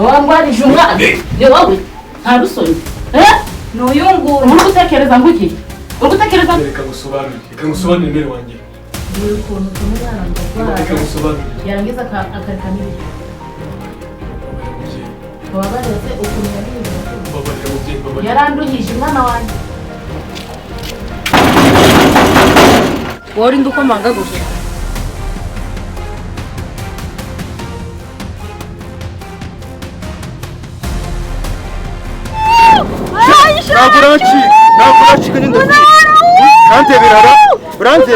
wangwarije umwana ni wowe nta rusoni n'uyunguru uri gutekereza nguki uri gutekereza reka gusobanurira imbere wanjye ni ukuntu tumwana ndagwara yarangiza akareka n'ibyo wabareze ukuntu yariye yaranduhije umwana wanjye wowe uri ndukomanga gusa Nakurachi kwenye ndofi. Kante birara. Brante.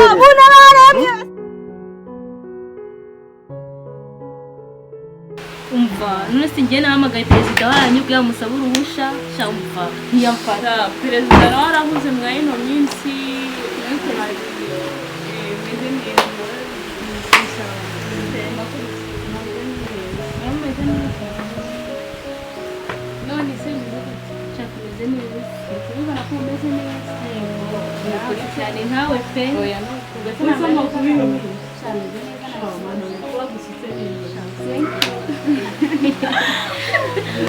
Umva, none singiye nahamagaye perezida wanyu bwa musaba uruhusha sha umva ntiyamfata perezida nawe arahuze mwa ino minsi ariko nari meze neza none se nshaka meze neza ubona ko meze neza cyane nkawe pe oya no ugasa n'amakuru cyane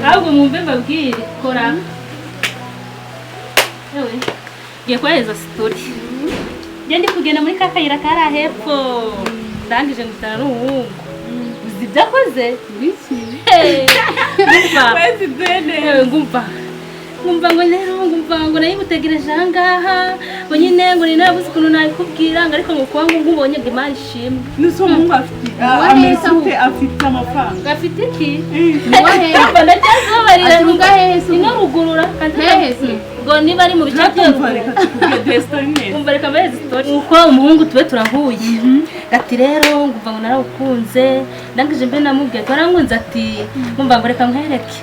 ahubwo mwumve mbabwire kora yewe ngiye kohereza sitori njye ndi kugenda muri ka kayira kari hepfo ndangije ngutana n'umuhungu uzi ibyo akoze ngumva ngo rero ngumva ngo nayimutegereje aha ngaha ngo nyine ngo ni nabuze ukuntu nabikubwira ngo ariko ngo kuba ngo nkubonye ngo imana ishimwe niso mungu afite amafaranga afite iki niwaheza ndacyazobarira ino rugurura ngo niba ari mu bice by'umva reka mbaheze sitori uko umuhungu tube turahuye ati rero ngumva ngo narawukunze ndangije mbe namubwiye twarangunze ati ngumva ngo reka nkwereke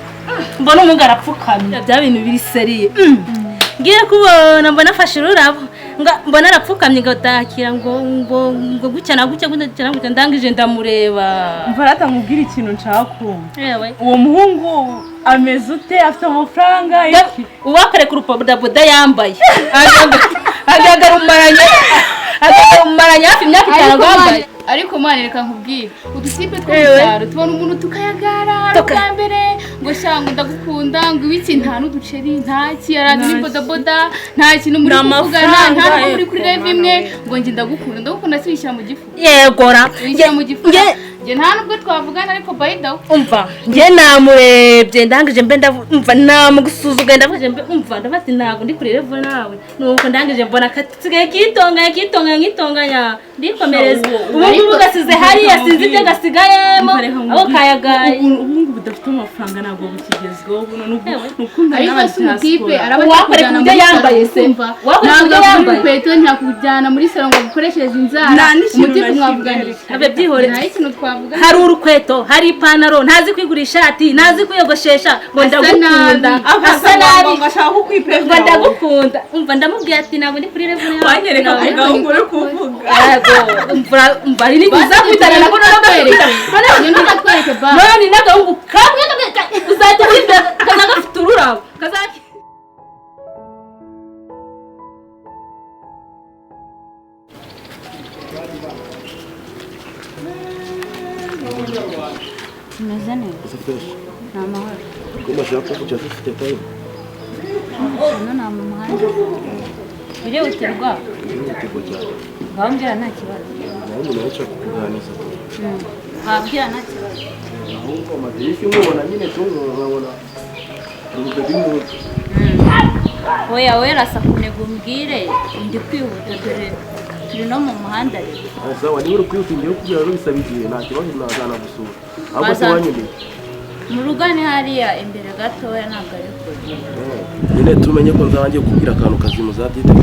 mbona umuhungu arapfukamye bya bintu biri seriye ngiye kubona mbona afashe ururabo mbona arapfukamye ngatakira ngo gutya na gutya ndangije ndamureba mvarata nkubwira ikintu nshaka kumva uwo muhungu ameze ute afite amafaranga uwakare ku rupodaboda yambaye agarumaranye hafi imyaka 5 rwambaye ariko mwana reka nkubwire udusipe tw'umusaro tubona umuntu tukayagara bwa mbere ngo shanga ndagukunda ngo ibiki nta n'uduceri nta kiyaraga n'ibodaboda nta kintu muri kuvugana nta muri kuri rev imwe ngo nge ndagukunda sibishyira mu gifu yegora bishyira mu gifu nge nta nubwo twavugana ariko bayida umva nge namurebye ndangije mbe ndumva namugusuzuga ndavuze mbe umva ndafati ntago ndi kuri rev nawe nuko ndangije mbona kasigaye kitonganya ndikomereza ubu gasize hariya sinzi ibyo gasigayemo aho kayagaye ubu budafite amafaranga ntabwo bukigezweho buno n'ukunda n'abatipe arabakoreka ibyo yambaye se wakoze yambaye kweto ntakujyana muri salon ngo gukoresheje inzara umutima mwavuganisha abe byihore nta ikintu twavuga hari urukweto hari ipantaro ntazi kwigura ishati ntazi kuyogoshesha ngo ndagukunda asa nabi ngo ashaka kukwipeza ngo ndagukunda umva ndamubwiye ati ntabwo ndi kuri level yawe wanyereka kugaho ngo uri kuvuga umva ari nigiza kwitana nako nakwereka none nakwereka ba none nagahungu kamwe uzajya kwita kana gafite ururabo kazaki meze neza nta mahoro Kuma shaka kucha tufite tayo. hano nta mu muhanda birihutirwa Igitego cyane. bambwira nta kibazo Naho umuntu arashaka kuganiriza. bambwira nta kibazo Ahubwo amadirishya umubona nyine tungabona. Urumve bimuzi. oya rasa kunega umbwire ndi kwihuta dore turi no mu muhanda rero Sawa niba uri kwihutingira kugira ngo bisabigiye nta kibazo nazana gusura. Ahubwo se wanyine. mu rugo ni hariya imbere gatoya ntabwo ari kure Nyine tumenye ko nzangiye kubwira akantu kazimu zabyite.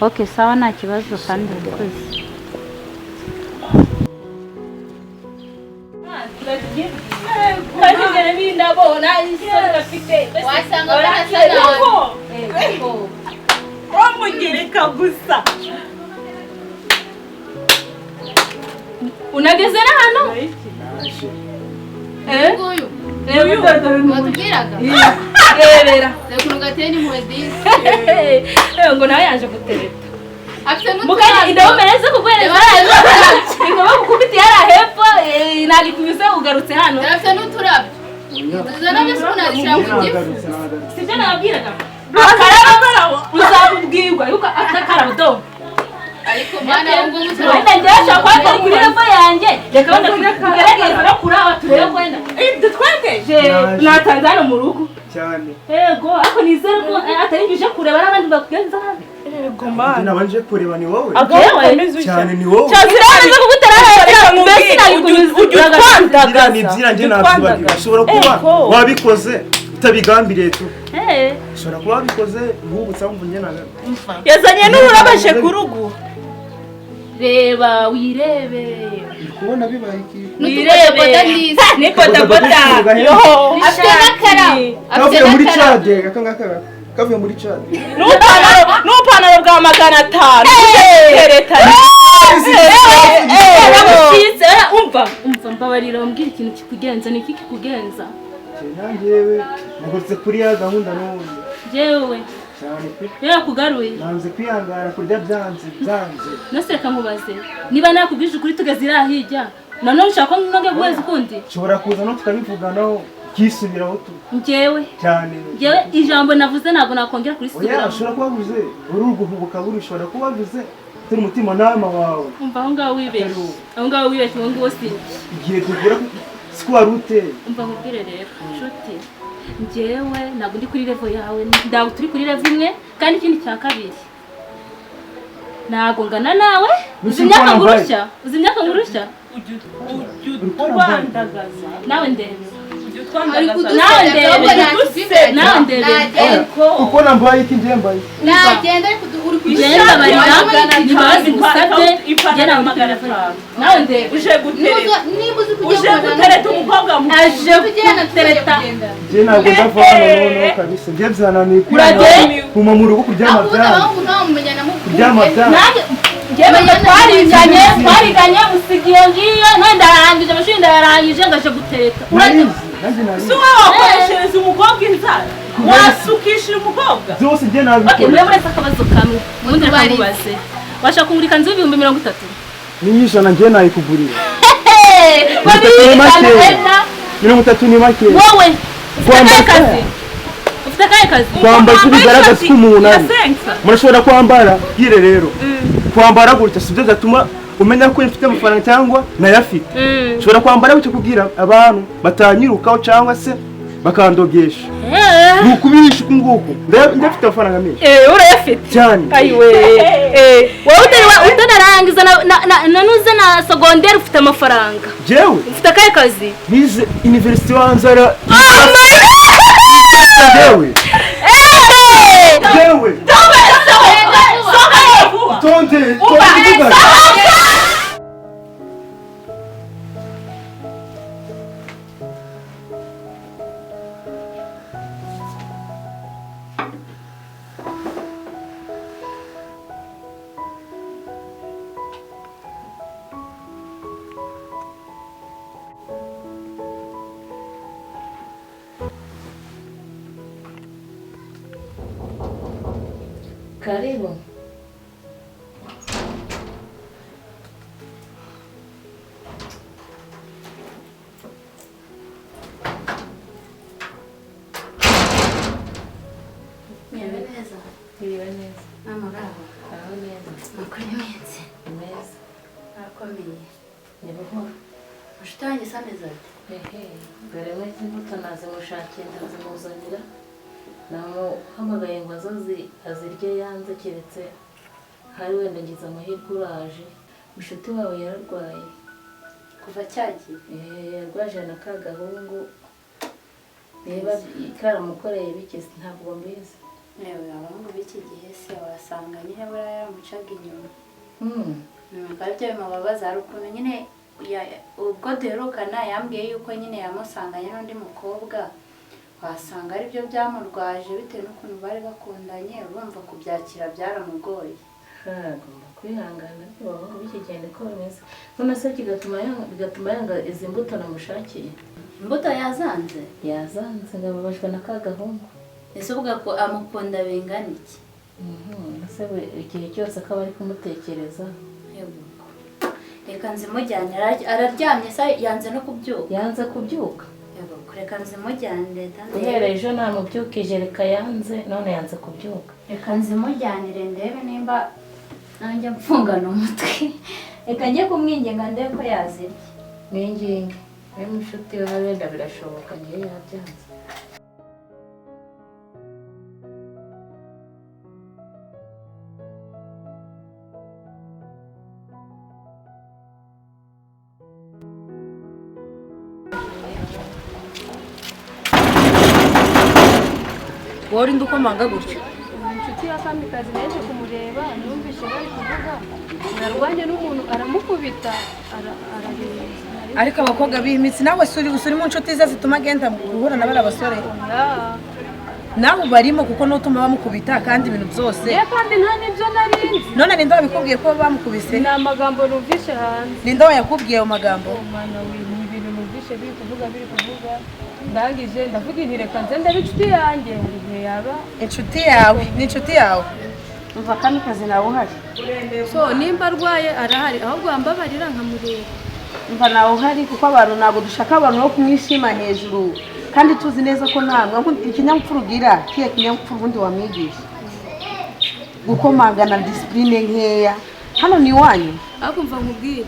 okay sawa nta kibazo kandi urakoze Kajigere bindabona isoni bafite wasanga barasana wamugereka gusa unageze na hano nguyu uyu watubwiraga rebera reka gateye ni muedisi ngo nawe yaje gutereta afite mukanya idaho mereze kugwereza singa bakubiti yara hepfo nari kubise ugarutse hano Dafite n'uturabyo. Uzana byo sunarishira ku gifu. sibyo nababwiraga akarabo uzabubwirwa yuko atakarabo do Ariko mana ngo wenda ngesha kwako kuri revo yanjye reka wenda kugerageza no kuraba turebe wenda twebweje natanze hano mu rugo cyane yego ariko nizere ko atari bije kureba n'abandi bakugenza hano Yego mana. nabanje kureba ni wowe Cyane ni wowe cyaziraza kugutera mbese nari kunyuza ni byira nje nabyibagirwa ushobora kuba wabikoze utabigambiriye tu ushobora kuba wabikoze ubutsa mvunye nawe Yazanye n'ururabashe ku rugo. reba wirebe kubona bibaye iki wirebe Ni bodaboda. Yo. afite n'akarabo. kavuye muri Chade akangaka kavuye muri Chade N'upantaro bwa 500. Tereta. umva mbabarira umbwira ikintu kikugenza ni iki kikugenza nanjyewe nagurutse kuri ya gahunda n'ubundi jewe cyane pe rero kugaruye nanze kwihangana kurya byanze nose reka nkubaze niba nakubwije ukuri tugeze irahijya nanone ushaka ko nonge guheza ukundi ushobora kuza no tukabivuganaho kisubiraho tu njyewe cyane ijambo navuze ntabwo nakongera kuri oya subira ushobora kuba wavuze uri uguhubuka buri ushobora kuba wavuze turi umutima nama wawe umva aho ngaho wibeshye ngo ngo si igihe tugera siko wari uteye umva nkubwire rero nshuti njyewe ntabwo ndi kuri level yawe ntabwo turi kuri level imwe kandi ikindi cya kabiri ntabwo ngana nawe uzi imyaka ngurushya Utwandagaza. nawe ndebe Nawe ndebe. uko nambaye iki njye mbaye Nagenda ariko uri Jenda barira nibazi gusabye jena amagarafara nawe ndebe Uje gutereta. niba uzi kujya Uje gutereta umukobwa mu. aje gutereta njye ntabwo ndava hano noneho kabisa njye byananiye kuma mu rugo kuryama byanze kuryama byanze twariganye musigiye ngiyo none ndarangije amashuri ndarangije ngaje gutereta Si wowe wakoreshereza umukobwa inzara. Wasukishira umukobwa. byose njye okay nabikora mwe muretse akabazo kamwe ubundi reka mubaze washaka kumurika nzu y'ibihumbi 30 n'ijana njye nayikugurira mirongo itatu ni make wowe ufite akahe kazi kwambara icyo bigaragaza ko umuntu ari murashobora kwambara yire rero kwambara gutya sibyo byatuma umenya ko mfite amafaranga cyangwa nayafite ushobora kwambara gutya kugira abantu batanyirukaho cyangwa se bakandogesha nukubirisha uku nguku ndafite amafaranga menshi urayafite cyane ayiwe wowe utanarangiza nanuze na secondaire ufite amafaranga jewe ufite akahe kazi nize university wanzara jewe tonde Karibu. Niwe neza. Amagabo. Aho neza. Makuru iminsi. Neza. Nakomeye. Ni buhoro. Mushita wanjye sameza ati. Dore wese imbuto nazimushakiye ndazimuzanira. Namuhamagaye ngo azirye yanze keretse hari wenda ngize amahirwe uraje. Inshuti wawe yararwaye. Kuva cyagiye. Yarwaje na ka gahungu. Niba karamukoreye bikese ntabwo mbizi. Yewe abahungu b'iki gihe se wasanga nyine buriya yaramucaga inyuma. Kandi ibyo bimubabaza hari ukuntu nyine ubwo duherukana yambwiye yuko nyine yamusanganye n'undi mukobwa wasanga ari byo byamurwaje bitewe n'ukuntu bari bakundanye urumva kubyakira byaramugoye. Agomba kwihangana ariko abahungu b'iki gihe niko bimeze. None se bigatuma yanga izi mbuto namushakiye. Imbuto yazanze? Yazanze ngababajwe na ka gahungu. Ese uvuga ko amukunda bingana iki? Ese igihe cyose akaba ari kumutekereza. reka nzimujyane araryamye se yanze no kubyuka. Yanze kubyuka. Yego reka nzimujyanire dande. Guhera ejo namubyukije reka yanze none yanze kubyuka. Reka nzimujyanire ndebe nimba nanjye mfungana umutwe. Reka njye kumwinginga ndebe ko yazirya. Ninginge. Wewe mushuti wawe wenda birashoboka ngiye yabyanze. Wari ndukomanga gutyo. Inshuti ya Kamikazi naje kumureba numvise bari kuvuga narwanye n'umuntu aramukubita arareba. Ariko abakobwa bimitsi nawe suri mu nshuti ze zituma agenda guhura na bari abasore. Naho barimo kuko nutuma bamukubita kandi ibintu byose. Ye kandi nta nibyo narinzi. None ninde wabikubwiye ko bamukubise? Ni amagambo numvise hanze. Ninde wayakubwiye ayo magambo? Mwana ibintu numvise biri kuvuga. Ndangije ndavuga inti reka nze ndabe inshuti yanjye igihe yaba inshuti yawe ni inshuti yawe. Umva Kamikazi nawe uhari. So nimba arwaye arahari ahubwo ambabarira nkamureba. Umva nawe uhari kuko abantu ntabwo dushaka abantu bo kumwishima hejuru kandi tuzi neza ko ntabwo ikinyamupfura ugira kiye kinyamupfura ubundi wamwigisha gukomangana discipline nkeya hano ni wanyu. Ariko mva nkubwire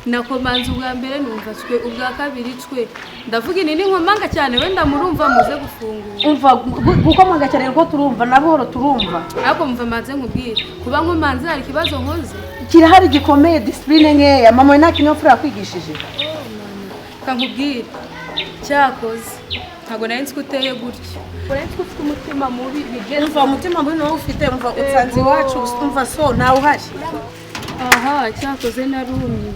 nakomanze ubwa mbere numva twe ubwa kabiri twe ndavuga ini ni nkomanga cyane wenda murumva muze gufungura. Umva gukomanga cyane ko turumva naboro turumva. Ariko mva maze nkubwire kuba nkomanze hari kibazo nkoze kirahari gikomeye discipline nkeya mama nta kinyamupfura yakwigishije. Kankubwire cyakoze ntago nari nzi uteye gutyo. Uretse ufite umutima mubi bigeze. Umva umutima mubi no ufite umva utsanzi wacu umva so nawe uhari. Aha cyakoze narumye.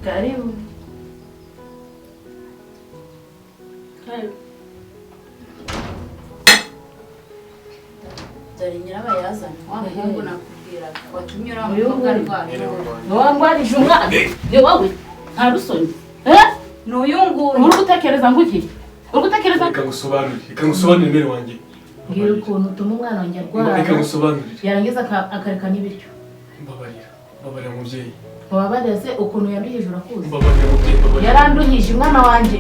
Karibu. Dore nyirabayazana wa muhungu nakubwira watumye ura mukobwa rwaje. Wangwarije umwana. Ni wowe. Nta rusoni. Nuyunguye. Uri gutekereza ngo iki? Uri gutekereza Reka ngusobanurire mbere wanjye. ngira ukuntu utuma umwana wanjye arwara. Reka ngusobanurire. Yarangiza akareka n'ibiryo. Mbabarira mubyeyi. Wabareze ukuntu yanduhije urakuzi. Mbabarira mubyeyi. Yaranduhije umwana wanjye.